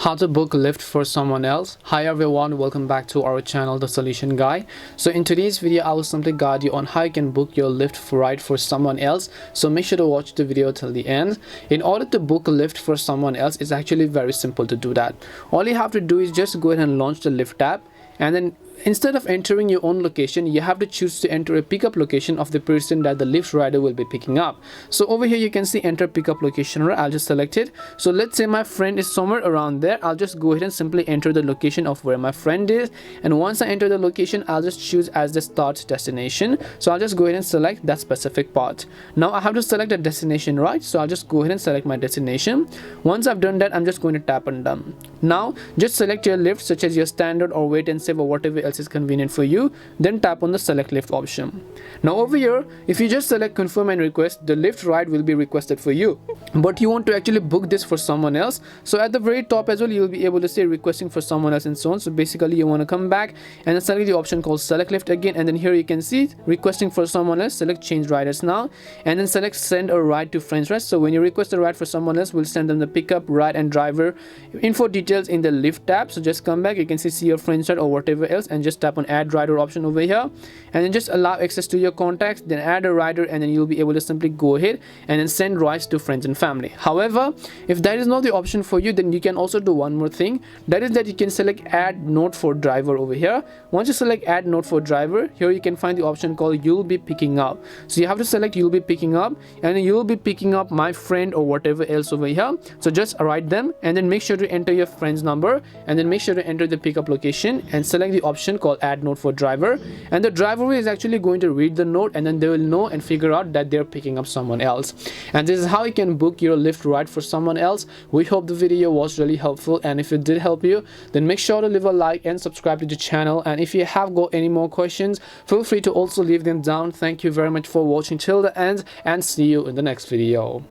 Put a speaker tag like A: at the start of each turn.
A: How to book Lyft for someone else. Hi everyone, welcome back to our channel, The Solution Guy. So in today's video, I will simply guide you on how you can book your Lyft ride for someone else. So make sure to watch the video till the end. In order to book a Lyft for someone else, it's actually very simple to do that. All you have to do is just go ahead and launch the Lyft app, and then instead of entering your own location, you have to choose to enter a pickup location of the person that the Lyft rider will be picking up. So over here you can see enter pickup location, right? I'll just select it. So let's say my friend is somewhere around there. I'll just go ahead and simply enter the location of where my friend is, and once I enter the location, I'll just choose as the start destination. So I'll just go ahead and select that specific part. Now I have to select a destination, right? So I'll just go ahead and select my destination. Once I've done that, I'm just going to tap on done. Now just select your Lyft, such as your standard or wait and save or whatever else is convenient for you, then tap on the select Lyft option. Now over here, if you just select confirm and request, the Lyft ride will be requested for you, but you want to actually book this for someone else. So at the very top as well, you'll be able to say requesting for someone else and so on. So basically you want to come back and then select the option called select Lyft again, and then here you can see requesting for someone else, select change riders now, and then select send a ride to friends, right? So when you request a ride for someone else, we'll send them the pickup, ride and driver info details in the Lyft tab. So just come back, you can see your friends ride or whatever else, and just tap on add rider option over here, and then just allow access to your contacts, then add a rider, and then you'll be able to simply go ahead and then send rides to friends and family. However, if that is not the option for you, then you can also do one more thing, that is that you can select add note for driver over here. Once you select add note for driver, here you can find the option called you'll be picking up. So you have to select you'll be picking up, and then you'll be picking up my friend or whatever else over here. So just write them, and then make sure to enter your friend's number, and then make sure to enter the pickup location and select the option called add note for driver, and the driver is actually going to read the note, and then they will know and figure out that they're picking up someone else. And this is how you can book your Lyft ride for someone else. We hope the video was really helpful, and if it did help you, then make sure to leave a like and subscribe to the channel. And if you have got any more questions, feel free to also leave them down. Thank you very much for watching till the end, and see you in the next video.